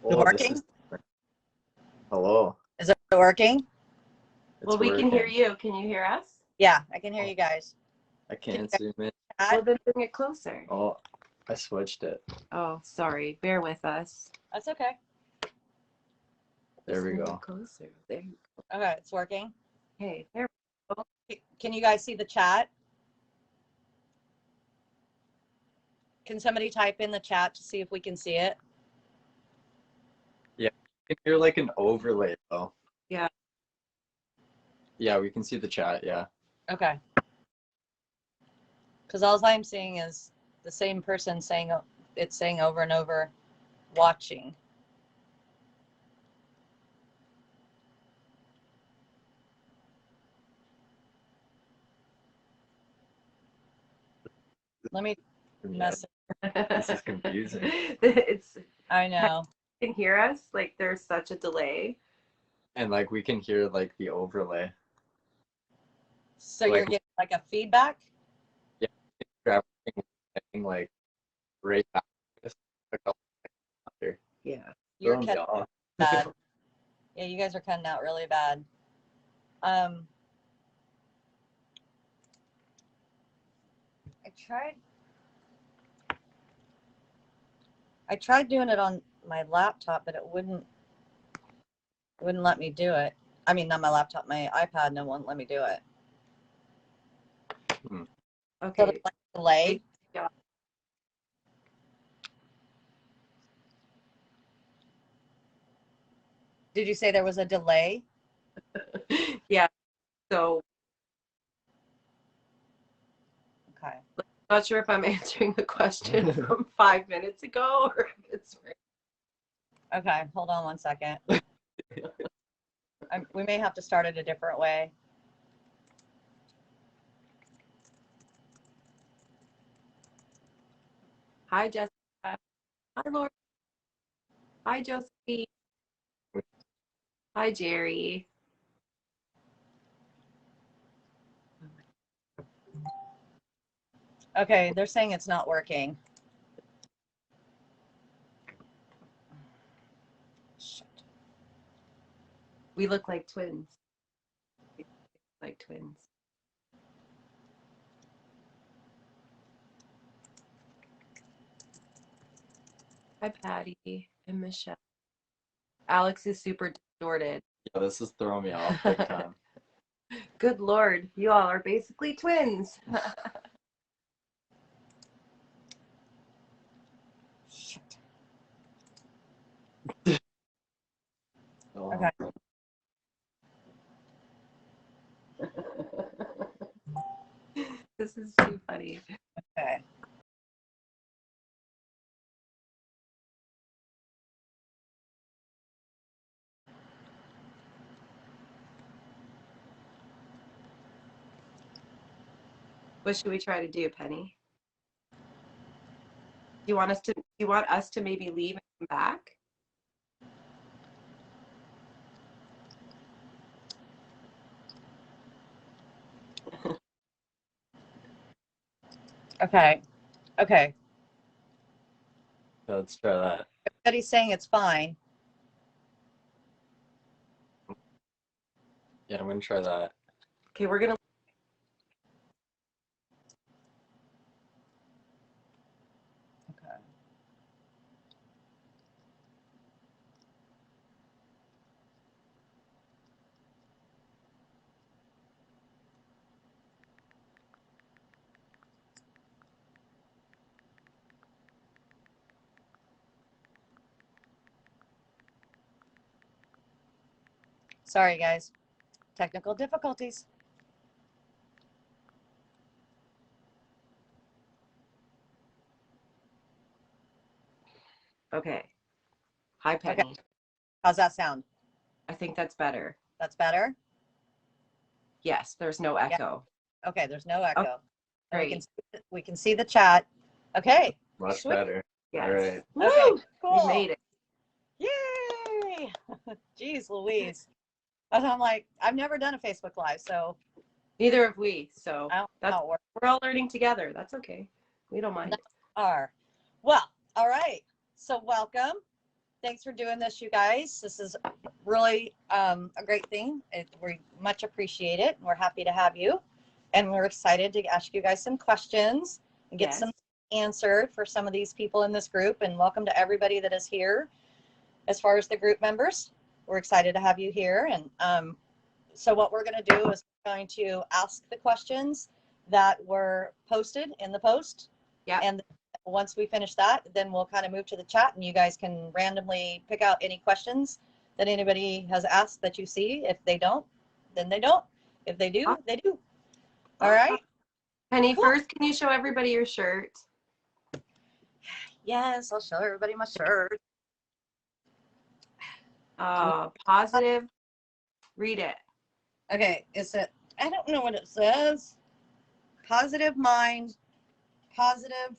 Is it Oh, this working? is. Hello. Is it working? Well, we can hear you. Can you hear us? Yeah, I can hear you guys. I can't Can zoom in. Well, then bring it closer. Oh, I switched it. Oh, sorry. Bear with us. That's okay. There we Just move go. it closer. There you go. Okay, it's working. Hey, there. Can you guys see the chat? Can somebody type in the chat to see if we can see it? Yeah, you can hear like an overlay though. Yeah. Yeah, we can see the chat. Yeah. Okay. Because all I'm seeing is the same person saying it's saying over and over, watching. Let me message. This is confusing. I know. You can hear us? Like there's such a delay. And like we can hear like the overlay. So you're getting like a feedback? Yeah. Like right back. Yeah. You're Throwing me cutting off. bad. Yeah, you guys are cutting out really bad. I tried doing it on my laptop, but it wouldn't let me do it. I mean, not my laptop, my iPad, and it won't let me do it. Okay. So it's like delay. Yeah. Did you say there was a delay? Yeah. So Okay. not sure if I'm answering the question from 5 minutes ago or if it's right. Okay, hold on one second. We may have to start it a different way. Hi, Jessica. Hi, Laura. Hi, Josephine. Hi, Jerry. Okay, they're saying it's not working. Shit. We look like twins. We look like twins. Hi, Patty and Michelle. Alex is super distorted. Yeah, this is throwing me off big time. Good Lord, you all are basically twins. Shit. Oh. Okay. This is too funny. Okay. What should we try to do, Penny? Do you want us to maybe leave and come back? Okay. Okay. So let's try that. Everybody's saying it's fine. Yeah, I'm gonna try that. Okay, we're gonna. Okay. Sorry, guys. Technical difficulties. Okay. Hi, Penny. Okay. How's that sound? I think that's better. That's better? Yes, there's no echo. Yeah. Okay, there's no echo. Great. We can see the chat. Okay. Much Sweet. better. Yes. All right. Okay, Woo! cool. We made it. Yay! Jeez Louise. I'm like, I've never done a Facebook Live, so Neither have we. So I don't know how it works. we're all learning together. That's okay. We don't mind. Well, all right. So welcome. Thanks for doing this, you guys. This is really a great thing. We much appreciate it. We're happy to have you. And we're excited to ask you guys some questions and get some answered for some of these people in this group. And welcome to everybody that is here. As far as the group members, we're excited to have you here. And so what we're going to do is we're going to ask the questions that were posted in the post. Yeah. And once we finish that, then we'll kind of move to the chat and you guys can randomly pick out any questions that anybody has asked that you see. If they don't, then they don't. If they do, they do. All right. Penny, first, can you show everybody your shirt? Yes, I'll show everybody my shirt. Positive. Read it. Okay, I don't know what it says. Positive mind, positive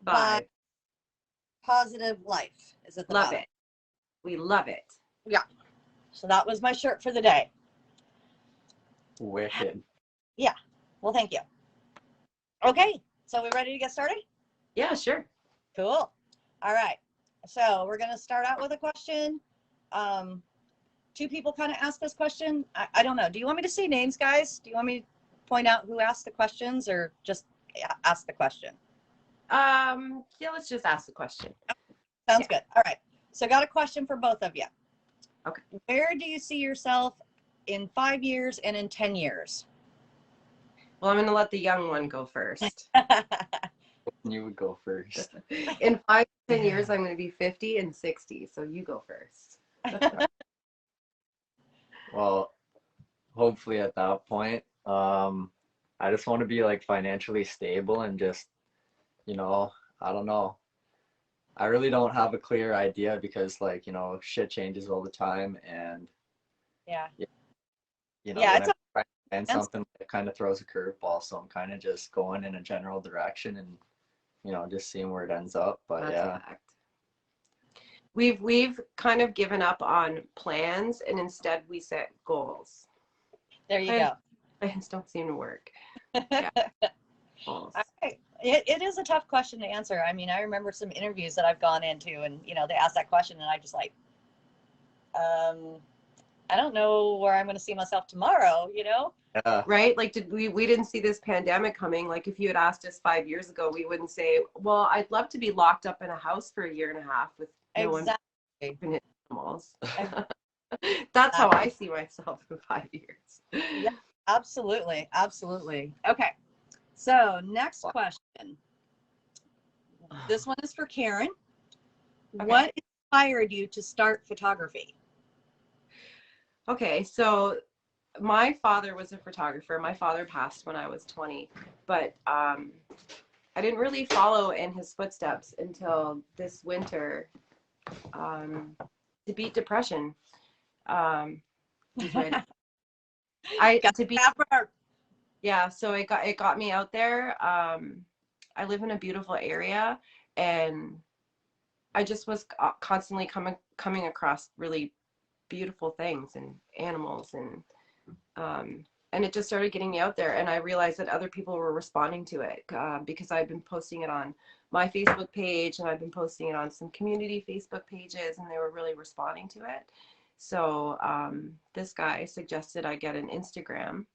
vibe, positive life. Is it the Love bottom? it. We love it. Yeah. So that was my shirt for the day. Wicked. Yeah. Well, thank you. Okay. So we ready to get started? Yeah, sure. Cool. All right. So we're going to start out with a question. Two people kind of asked this question. I don't know. Do you want me to say names, guys? Do you want me to point out who asked the questions or just ask the question? Yeah, let's just ask the question. Sounds good. All right. So I got a question for both of you. Okay. Where do you see yourself in 5 years and in 10 years? Well, I'm going to let the young one go first. You would go first. In 5 to 10 years, I'm going to be 50 and 60. So you go first. Well, hopefully at that point, I just want to be like financially stable and just, I don't know. I really don't have a clear idea because like, shit changes all the time and Yeah. when Yeah, I try to plan something, it kind of throws a curveball. So I'm kind of just going in a general direction and, just seeing where it ends up. But That's yeah. fact. We've kind of given up on plans and instead we set goals. There you go. Plans don't seem to work. Yeah. Goals. All right. It is a tough question to answer. I mean, I remember some interviews that I've gone into and, they asked that question and I just like, I don't know where I'm going to see myself tomorrow, Yeah. Right? Like we didn't see this pandemic coming. Like if you had asked us 5 years ago, we wouldn't say, well, I'd love to be locked up in a house for 1.5 years with no one keeping animals. That's how I see myself in 5 years. Yeah, absolutely. Absolutely. Okay. So next question. This one is for Karen. Okay. What inspired you to start photography? Okay, so my father was a photographer. My father passed when I was 20, but I didn't really follow in his footsteps until this winter to beat depression. Yeah, so it got me out there. I live in a beautiful area, and I just was constantly coming across really beautiful things and animals and it just started getting me out there, and I realized that other people were responding to it because I've been posting it on my Facebook page and I've been posting it on some community Facebook pages, and they were really responding to it. So this guy suggested I get an Instagram.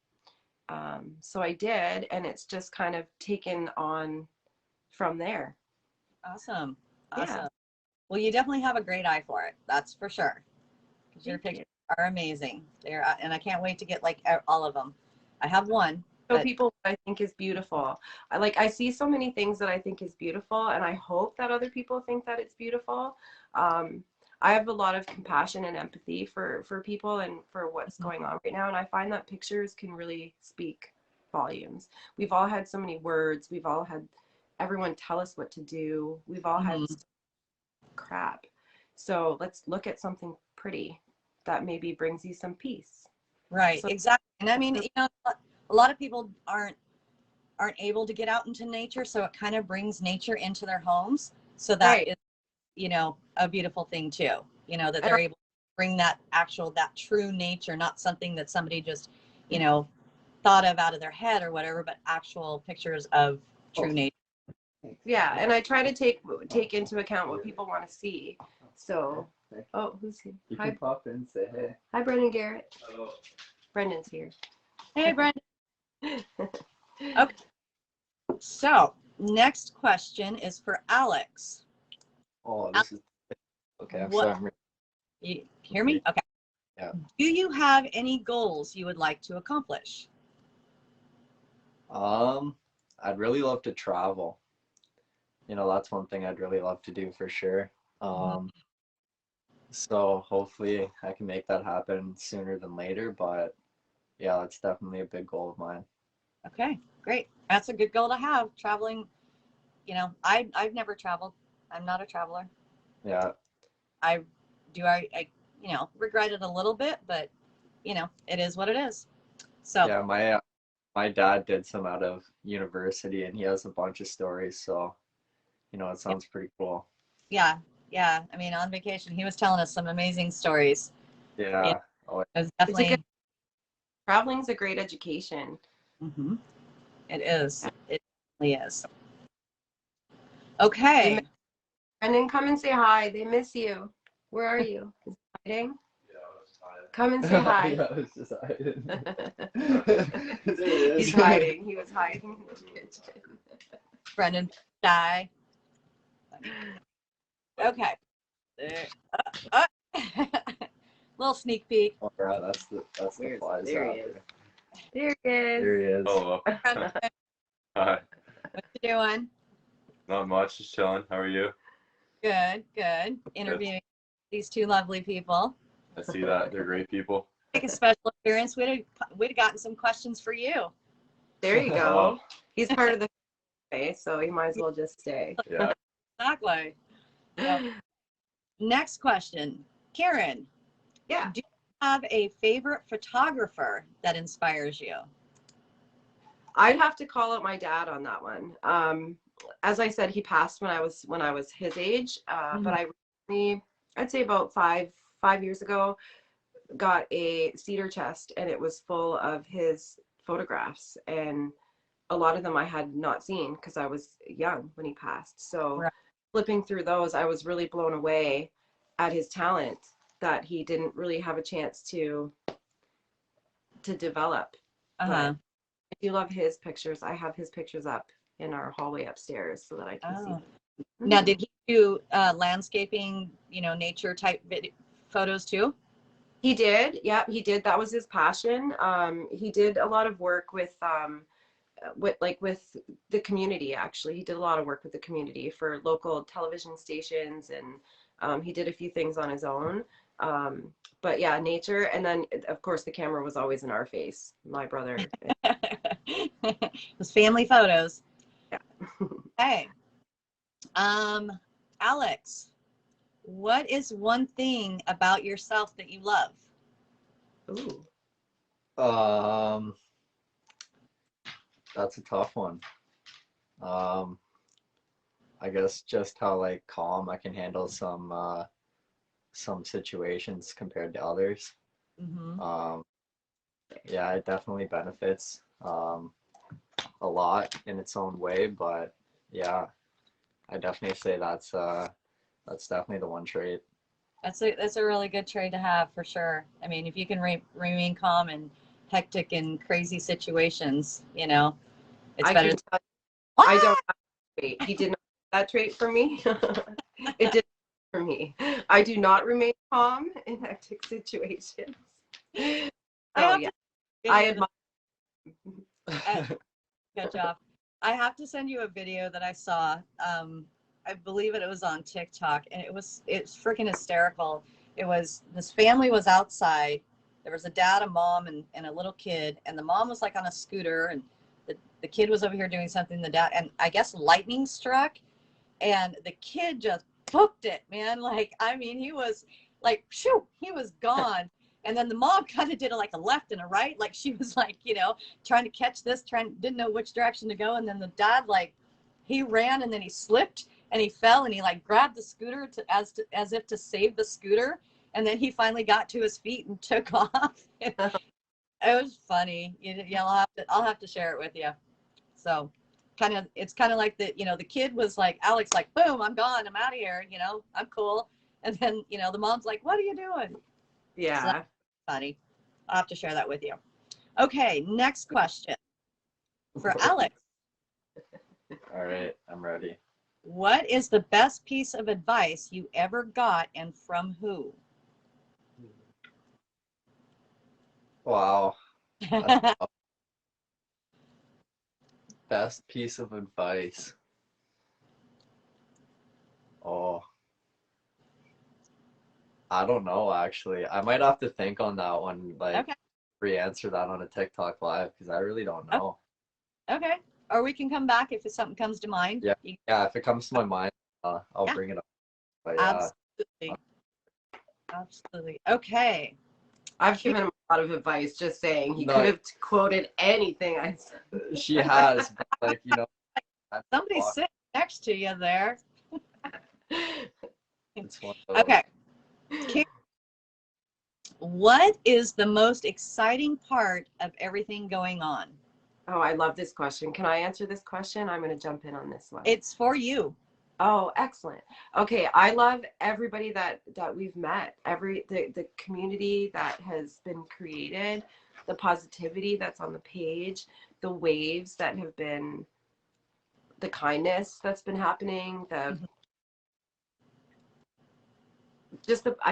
So I did, and it's just kind of taken on from there. Awesome. Yeah. Well, you definitely have a great eye for it. That's for sure. Your Thank pictures are amazing. And I can't wait to get like all of them. I have one. So people, what I think is beautiful. I see so many things that I think is beautiful, and I hope that other people think that it's beautiful. I have a lot of compassion and empathy for people and for what's going on right now, and I find that pictures can really speak volumes. We've all had so many words. We've all had everyone tell us what to do. We've all had crap. So let's look at something pretty that maybe brings you some peace. Right, exactly. And I mean, a lot of people aren't able to get out into nature, so it kind of brings nature into their homes. So that is, a beautiful thing too, that they're able to bring that true nature, not something that somebody just, thought of out of their head or whatever, but actual pictures of true nature. Yeah, and I try to take into account what people want to see. So, oh, who's here? You Hi, can pop in and say hey. hi, Brendan Garrett. Hello. Brendan's here. Hey, Brenda. Okay. So, next question is for Alex. Oh, this is okay. I'm What, sorry. I'm you hear me? Okay. Yeah. Do you have any goals you would like to accomplish? I'd really love to travel. You know, that's one thing I'd really love to do for sure. So hopefully I can make that happen sooner than later, but yeah, that's definitely a big goal of mine. Okay, great. That's a good goal to have. Traveling, you know, I've never traveled. I'm not a traveler. Yeah. I you know, regret it a little bit, but you know, it is what it is. So Yeah, my dad did some out of university and he has a bunch of stories, so you know, it sounds pretty cool. yeah, yeah. I mean, on vacation, he was telling us some amazing stories. Yeah. Oh, It was It's a good, definitely, traveling's a great education. mhm, it is. Yeah. It really is. They Okay. Brendan, come and say hi. They miss you. Where are you? Is he hiding? Come and say hi. yeah, I was just hiding. There he is. He's hiding. He was hiding in the kitchen. Brendan, die. Okay. There. Little sneak peek. Oh, yeah, that's the flies There he out is. there. There he is. There he is. Hello. Brendan, Hi. what you doing? Not much, just chilling. How are you? Good, good. Interviewing these two lovely people. I see that. They're great people. Make a special appearance. We'd have gotten some questions for you. There you Oh. go. He's part of the family, so he might as well just stay. Yeah. Exactly. So, next question. Karen, Yeah. do you have a favorite photographer that inspires you? I'd have to call out my dad on that one. As I said, he passed when I was his age, but I recently, I'd say about five years ago, got a cedar chest, and it was full of his photographs, and a lot of them I had not seen because I was young when he passed. So Right. flipping through those, I was really blown away at his talent that he didn't really have a chance to develop. Uh-huh. But I do love his pictures. I have his pictures up in our hallway upstairs so that I can see Oh. them. Now, did he do landscaping, you know, nature type photos too? He did. Yeah, he did. That was his passion. He did a lot of work with the community. Actually, he did a lot of work with the community for local television stations, and he did a few things on his own. But yeah, nature, and then of course the camera was always in our face, my brother. It was family photos. Yeah. Hey, Alex, what is one thing about yourself that you love? Ooh. That's a tough one. I guess just how like calm I can handle some situations compared to others. Mm-hmm. Yeah, it definitely benefits a lot in its own way, but yeah, I definitely say that's definitely the one trait. That's a really good trait to have for sure. I mean, if you can remain calm in hectic and crazy situations, you know, it's I better. can tell you, I don't have that trait. He did not have that trait for me. It did for me. I do not remain calm in hectic situations. I So have yeah, to I admire. catch up. I have to send you a video that I saw. I believe it was on TikTok, and it's freaking hysterical. It was this family was outside. There was a dad, a mom, and a little kid, and the mom was like on a scooter, and the kid was over here doing something. The dad, and I guess lightning struck, and the kid just booked it, man. Like, I mean, he was like, shoo, he was gone. And then the mom kind of did like a left and a right, like she was like, you know, trying to catch this, didn't know which direction to go. And then the dad, like, he ran and then he slipped and he fell and he like grabbed the scooter as if to save the scooter. And then he finally got to his feet and took off. It was funny. I'll have to share it with you. So it's kind of like the, you know, the kid was like, Alex, like, boom, I'm gone. I'm out of here. You know, I'm cool. And then, you know, the mom's like, what are you doing? Yeah. So that's funny. I'll have to share that with you. Okay, next question for Alex. All right, I'm ready. What is the best piece of advice you ever got and from who? Wow. That's tough. Best piece of advice. Oh, I don't know actually. I might have to think on that one, like Okay. re-answer that on a TikTok live because I really don't know. Okay. Or we can come back if something comes to mind. Yeah, yeah. If it comes to my mind, I'll Yeah. bring it up. But yeah, Absolutely. Absolutely. Okay. I've given him a lot of advice, just saying. He No. could have quoted anything I said. she has, but like, you know, Somebody's sitting next to you there. it's one of those. Okay. Karen, what is the most exciting part of everything going on? Oh, I love this question. Can I answer this question? I'm going to jump in on this one. It's for you. Oh, excellent. Okay, I love everybody that we've met, the community that has been created, the positivity that's on the page, the waves that have been, the kindness that's been happening, I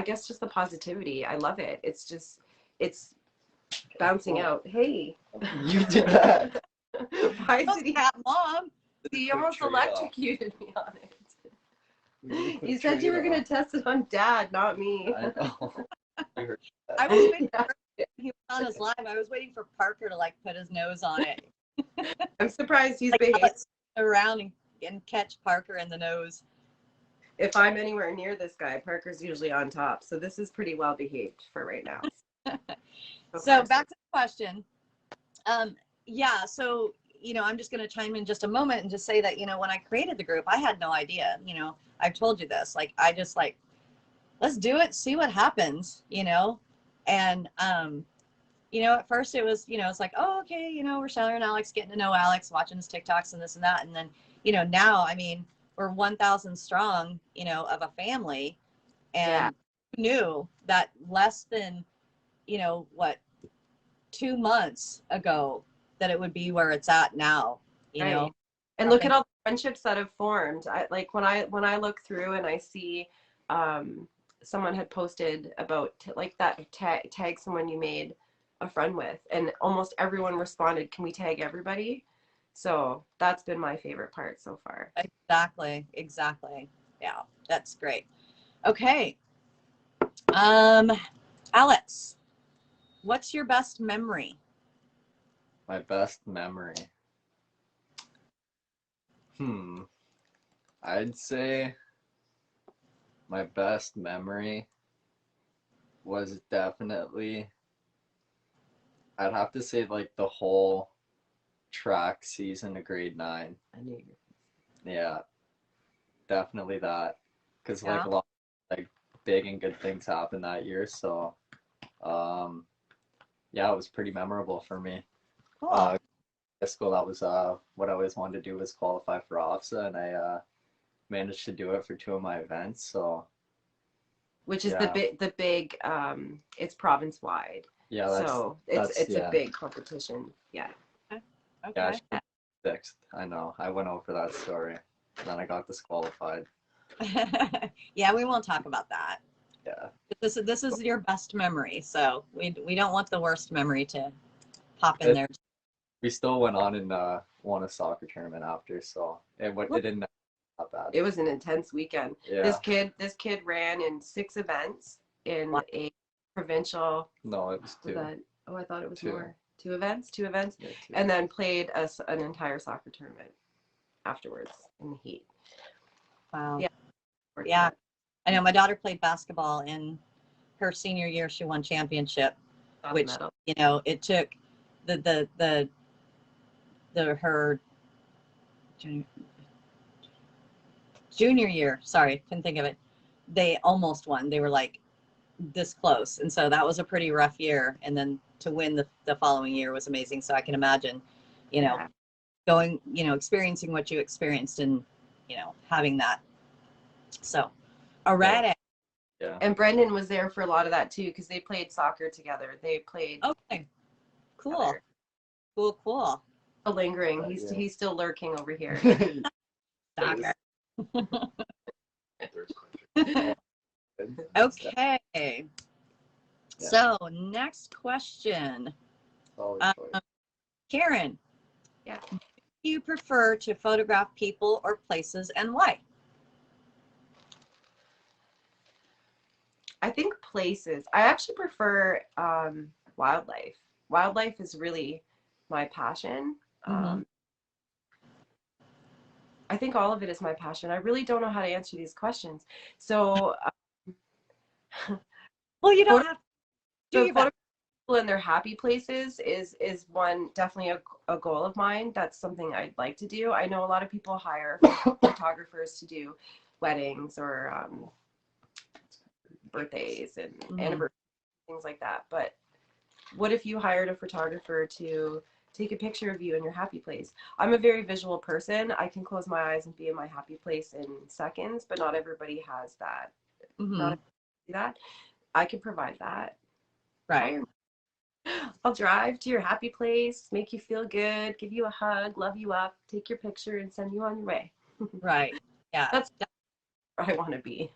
guess just the positivity. I love it. It's bouncing out. Hey, You did that. why did he Cat Mom. he almost Trade electrocuted me on it. You You said you were going to test it on Dad, not me. I know. You heard that. I was waiting Yeah. for he was on his live. I was waiting for Parker to like put his nose on it. I'm surprised he's Like behaved. let's around and catch Parker in the nose. If I'm anywhere near this guy, Parker's usually on top. So this is pretty well behaved for right now. So back to the question. Yeah, so you know, I'm just going to chime in just a moment and just say that, you know, when I created the group, I had no idea, you know, I've told you this, like, I just like, let's do it, see what happens, you know? And, you know, at first it was, you know, it's like, oh, okay, you know, Rochelle and Alex getting to know Alex, watching his TikToks and this and that. And then, you know, now, I mean, we're 1,000 strong, you know, of a family. And who knew that less than, you know, what, 2 months ago, that it would be where it's at now, you know. And look at all the friendships that have formed. I like when I look through and I see someone had posted about like that tag someone you made a friend with, and almost everyone responded, can we tag everybody? So that's been my favorite part so far. Exactly. Yeah, that's great. Okay. Alex, what's your best memory? My best memory. I'd say my best memory was definitely, I'd have to say like the whole track season of grade 9. I knew you. Yeah, definitely that. Because like Yeah. a lot like big and good things happened that year. So yeah, it was pretty memorable for me. Cool. High school, that was what I always wanted to do was qualify for OFSA, and I managed to do it for 2 of my events. So Which is yeah. the big it's province wide. Yeah, So it's a big competition. Yeah. Okay. Yeah, she was 6th. I know. I went over that story. Then I got disqualified. Yeah, we won't talk about that. Yeah. This is your best memory, so we don't want the worst memory to pop in there. We still went on and won a soccer tournament after, so it didn't that bad. It was an intense weekend. Yeah. This kid ran in 6 events in a provincial. No, it was 2. I thought it was 2. more. 2 events, yeah, 2. And then played an entire soccer tournament afterwards in the heat. Wow. Yeah. Yeah. I know my daughter played basketball in her senior year. She won championship, which, you know, it took her junior year. Sorry, couldn't think of it. They almost won. They were like this close. And so that was a pretty rough year. And then to win the following year was amazing. So I can imagine, you know, going, you know, experiencing what you experienced and, you know, having that. So, all right. Yeah. And Brendan was there for a lot of that too, because they played soccer together. They played Okay. Cool. together. Cool. Still lingering. Yeah. He's still lurking over here. Soccer. Good. Okay. Yeah. So next question. Always fun. Karen. Yeah. Do you prefer to photograph people or places, and why? I think places. I actually prefer wildlife. Wildlife is really my passion. Mhm. I think all of it is my passion. I really don't know how to answer these questions. So Well, you don't photo- have to do the your best. people in their happy places is one definitely a goal of mine. That's something I'd like to do. I know a lot of people hire photographers to do weddings or birthdays and anniversaries, things like that. But what if you hired a photographer to take a picture of you in your happy place? I'm a very visual person. I can close my eyes and be in my happy place in seconds, but not everybody has that. Not Mhm. everybody can do that. I can provide that. Right. Hire me. I'll drive to your happy place, make you feel good, give you a hug, love you up, take your picture, and send you on your way. Right. Yeah. That's where I want to be.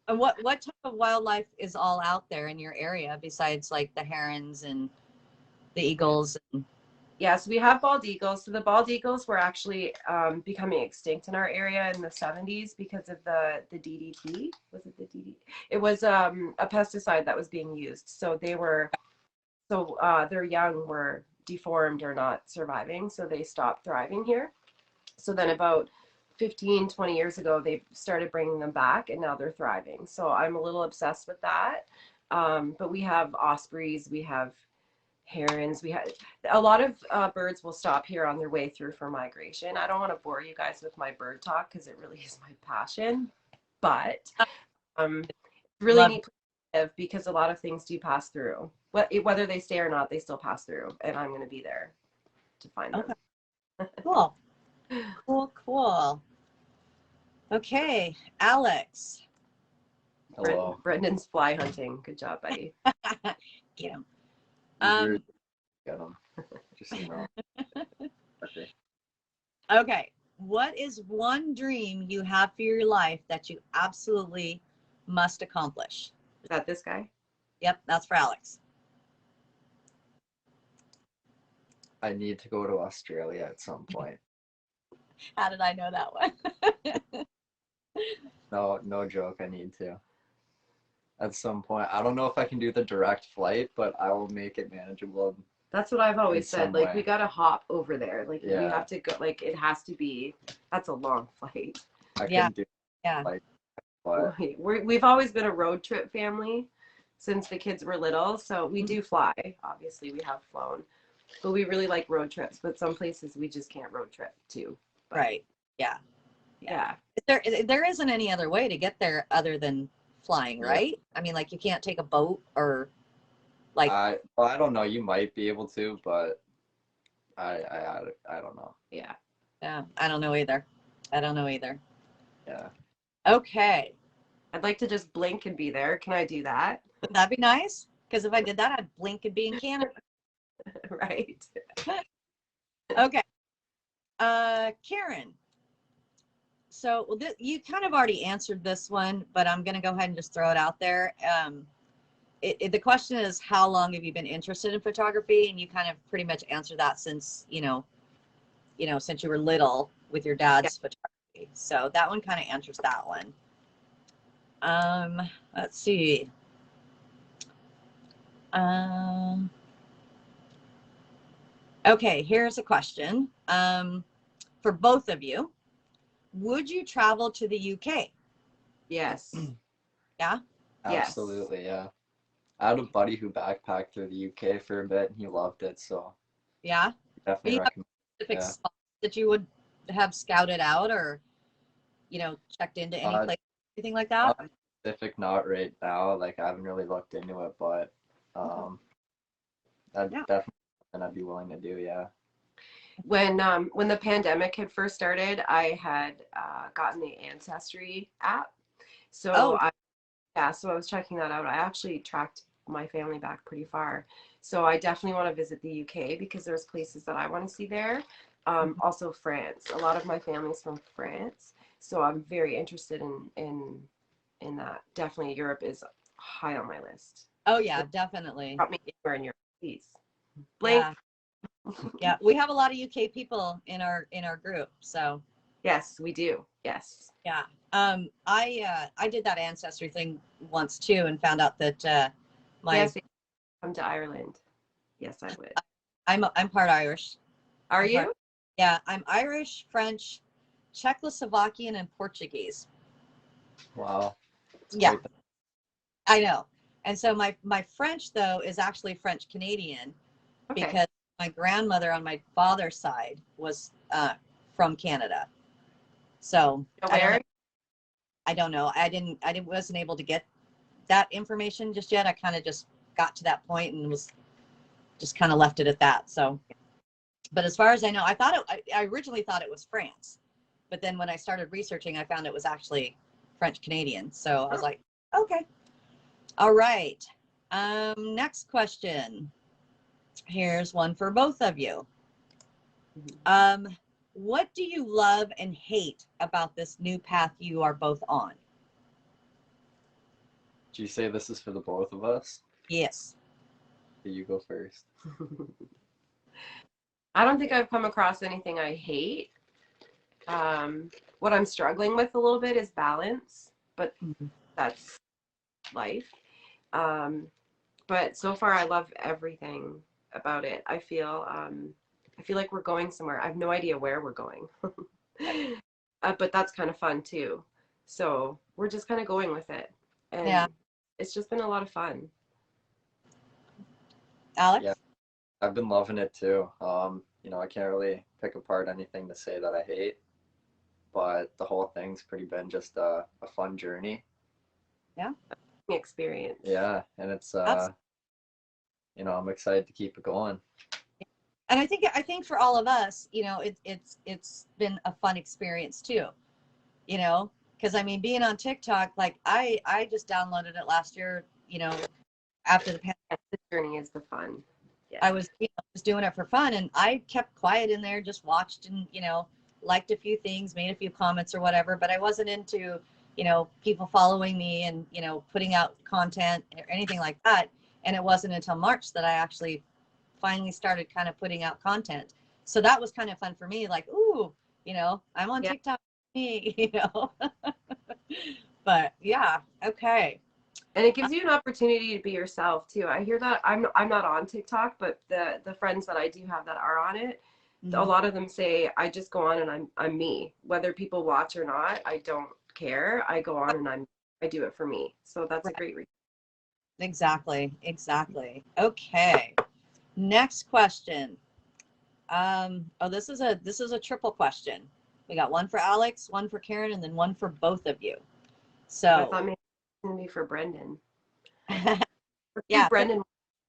And what type of wildlife is all out there in your area besides like the herons and the eagles? Yes, we have bald eagles. So the bald eagles were actually becoming extinct in our area in the 70s because of the DDT. Was it the DDT? It was a pesticide that was being used. So their young were deformed or not surviving. So they stopped thriving here. So then about 15, 20 years ago, they started bringing them back and now they're thriving. So I'm a little obsessed with that. But we have ospreys, we have herons, we have a lot of birds will stop here on their way through for migration. I don't want to bore you guys with my bird talk because it really is my passion, but really Love neat place to live because a lot of things do pass through. Whether they stay or not, they still pass through, and I'm going to be there to find them. Okay. Cool. Okay, Alex. Hello. Brendan's fly hunting. Good job, buddy. Get him. You're- Get 'em. Just so you know. Okay. Okay. What is one dream you have for your life that you absolutely must accomplish? Is that this guy? Yep, that's for Alex. I need to go to Australia at some point. How did I know that one? No joke. I need to. At some point. I don't know if I can do the direct flight, but I will make it manageable. That's what I've always In said. some Like, way. we got to hop over there. Like, we Yeah. have to go. Like, it has to be. That's a long flight. I Yeah. can do Yeah. like, but We've always been a road trip family since the kids were little. So we do fly. Obviously, we have flown. But we really like road trips. But some places we just can't road trip to. But, Right. Yeah. yeah. There isn't any other way to get there other than flying, Yeah. right? I mean, like you can't take a boat or like I don't know. You might be able to, but I don't know. Yeah. yeah, I don't know either. Yeah. Okay. I'd like to just blink and be there. Can I do that? That'd be nice. Because if I did that, I'd blink and be in Canada. Right. Okay. Karen. So you kind of already answered this one, but I'm going to go ahead and just throw it out there. The question is, how long have you been interested in photography? And you kind of pretty much answered that since, since you were little with your dad's photography. So that one kind of answers that one. Let's see. Okay, here's a question. For both of you, would you travel to the UK? Yes. Yeah. Yes. Absolutely, yeah. I had a buddy who backpacked through the UK for a bit and he loved it, so Yeah. definitely You have recommend. specific Yeah. spots that you would have scouted out or, checked into any place, anything like that? Not specific, not right now. Like I haven't really looked into it, but that's Yeah. definitely something I'd be willing to do. Yeah. When the pandemic had first started, I had gotten the Ancestry app. So Oh. Yeah, so I was checking that out. I actually tracked my family back pretty far. So I definitely want to visit the UK because there's places that I want to see there. Also France. A lot of my family's from France. So I'm very interested in that. Definitely Europe is high on my list. Oh yeah, definitely. Drop me anywhere in Europe, please. Blake. Yeah. Yeah, we have a lot of UK people in our group, so Yes, we do. Yes. yeah. I did that ancestry thing once too, and found out that my Yes, come to Ireland. Yes, I would. I'm part Irish. Are I'm you? Yeah, I'm Irish, French, Czechoslovakian, and Portuguese. Wow. It's Yeah, quite the- I know. And so my French though is actually French Canadian Okay. because my grandmother on my father's side was from Canada. So Where? I don't know. Wasn't able to get that information just yet. I kind of just got to that point and was just kind of left it at that. So, but as far as I know, I originally thought it was France, but then when I started researching, I found it was actually French Canadian. So I was like, okay, all right. Next question. Here's one for both of you. What do you love and hate about this new path you are both on? Do you say this is for the both of us? Yes. You go first. I don't think I've come across anything I hate. What I'm struggling with a little bit is balance, but that's life. But so far I love everything about it. I feel like we're going somewhere. I have no idea where we're going. But that's kind of fun too. So we're just kind of going with it. And Yeah. it's just been a lot of fun. Alex? Yeah. I've been loving it too. I can't really pick apart anything to say that I hate, but the whole thing's pretty been just a fun journey. Yeah. Experience. Yeah, and it's I'm excited to keep it going. And I think for all of us, it's been a fun experience too, because I mean, being on TikTok, like I just downloaded it last year, after the pandemic. The journey is the fun. Yeah. I was just doing it for fun, and I kept quiet in there, just watched and liked a few things, made a few comments or whatever, but I wasn't into people following me and putting out content or anything like that. And it wasn't until March that I actually finally started kind of putting out content. So that was kind of fun for me, like, ooh, I'm on TikTok, but yeah, okay. And it gives you an opportunity to be yourself too. I hear that. I'm not on TikTok, but the friends that I do have that are on it, a lot of them say I just go on and I'm me. Whether people watch or not, I don't care. I go on and I do it for me. So that's a great reason. Exactly. Okay. Next question. This is a triple question. We got one for Alex, one for Karen, and then one for both of you. So I thought maybe it was gonna be for Brendan. Yeah, Brendan.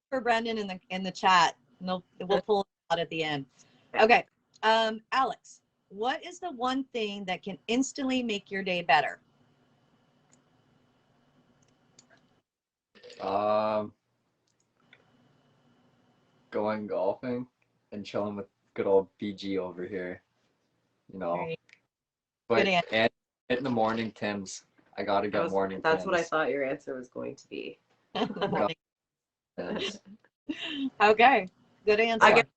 for Brendan in the chat. We'll pull it out at the end. Okay. Alex, what is the one thing that can instantly make your day better? Going golfing and chilling with good old BG over here. But Good answer. and in the morning Tim's. I gotta get morning That's what I Tim's. thought your answer was going to be. Tim's. Okay. Good answer. I get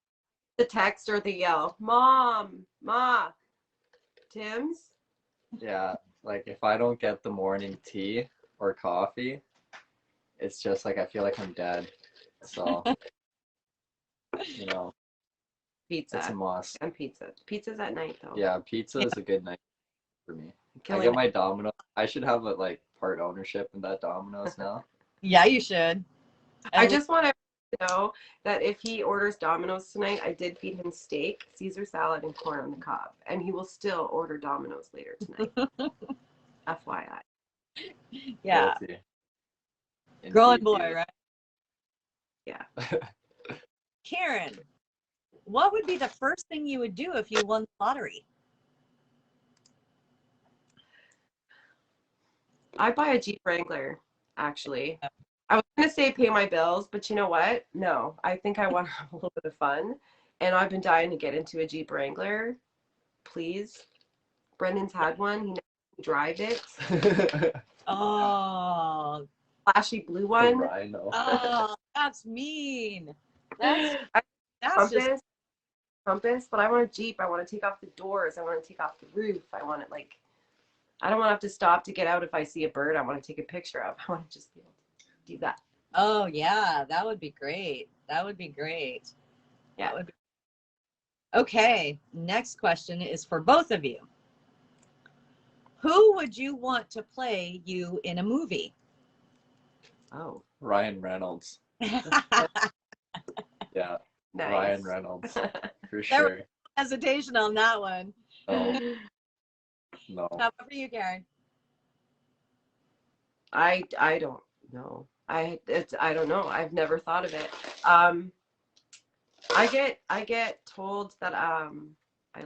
the text or the yell, Mom, Ma, Tim's. Yeah, like if I don't get the morning tea or coffee, it's just like I feel like I'm dead. So, Pizza. it's a must. And pizza. Pizza's at night though. Yeah, pizza is a good night for me. Killing I get it. my Domino's. I should have part ownership in that Domino's now. Yeah, you should. I just want to know that if he orders Domino's tonight, I did feed him steak, Caesar salad, and corn on the cob, and he will still order Domino's later tonight. FYI. Yeah. Guilty. Growing Indeed, boy, dude. right? Yeah. Karen, what would be the first thing you would do if you won the lottery? I'd buy a Jeep Wrangler actually. I was gonna say pay my bills, but you know what? No, I think I want to have a little bit of fun, and I've been dying to get into a Jeep Wrangler. Please, Brendan's had one. He knows how to drive it. Oh, Flashy blue The one. rhino. oh, that's mean. That's just Compass, but I want a Jeep. I want to take off the doors. I want to take off the roof. I want it like, I don't want to have to stop to get out if I see a bird I want to take a picture of. I want to just be able to do that. Oh yeah, that would be great. That would be great. Yeah. That would be... Okay, next question is for both of you. Who would you want to play you in a movie? Oh, Ryan Reynolds. Yeah, nice. Ryan Reynolds for There sure. Hesitation on that one. No, no. How about for you, Karen? I don't know. I don't know. I've never thought of it. I get told that I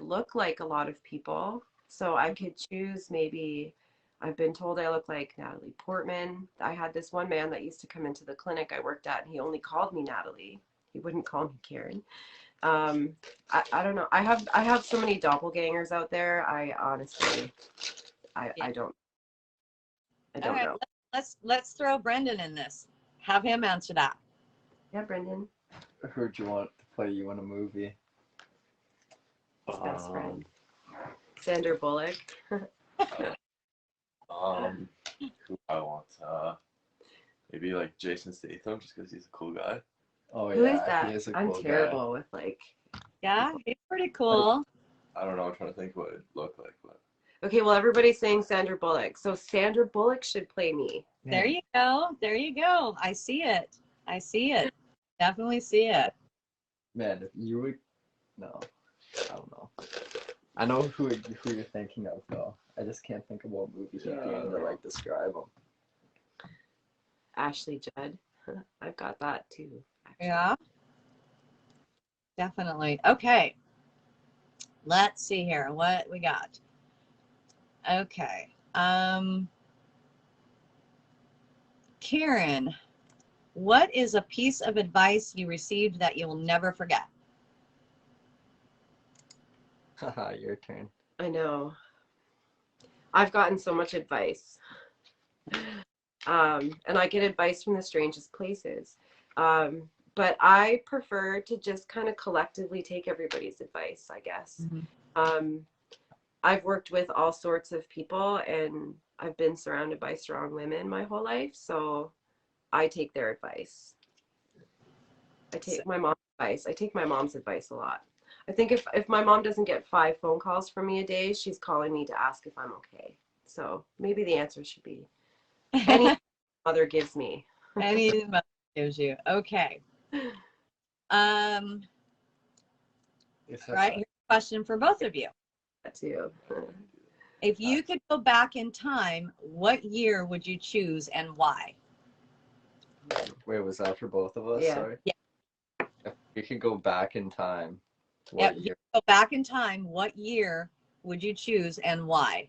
look like a lot of people, so I could choose maybe. I've been told I look like Natalie Portman. I had this one man that used to come into the clinic I worked at, and he only called me Natalie. He wouldn't call me Karen. I don't know. I have so many doppelgangers out there. I honestly, I don't All right, know. let's throw Brendan in this. Have him answer that. Yeah, Brendan, Who'd you want to play you in a movie? his best friend, Sandra Bullock. Who I want? Maybe like Jason Statham, just because he's a cool guy. Oh Who yeah, is that? he is a I'm cool terrible with like. Yeah, he's pretty cool. I don't know. I'm trying to think what it'd look like, but Okay, well everybody's saying Sandra Bullock, so Sandra Bullock should play me. guy. There you go. There you go. I see it. I see it. Definitely see it. Man, if you would, no, I don't know. I know who you're thinking of though. I just can't think of what movie he'd be in to like describe him. Ashley Judd. I've got that too. Actually. Yeah. Definitely. Okay. Let's see here what we got. Okay. Karen, what is a piece of advice you received that you will never forget? Haha, your turn. I know. I've gotten so much advice. And I get advice from the strangest places. But I prefer to just kind of collectively take everybody's advice, I guess. Mm-hmm. I've worked with all sorts of people and I've been surrounded by strong women my whole life. So I take their advice. I take my mom's advice. I take my mom's advice a lot. I think if my mom doesn't get 5 phone calls from me a day, she's calling me to ask if I'm okay. So maybe the answer should be any mother gives me. Any mother gives you. Okay. Right, here's a question for both of you. That too. If you could go back in time, what year would you choose and why? Wait, was that for both of us? Yeah. Sorry. Yeah. If you could go back in time, Yep. what year? Go back in time, what year would you choose and why?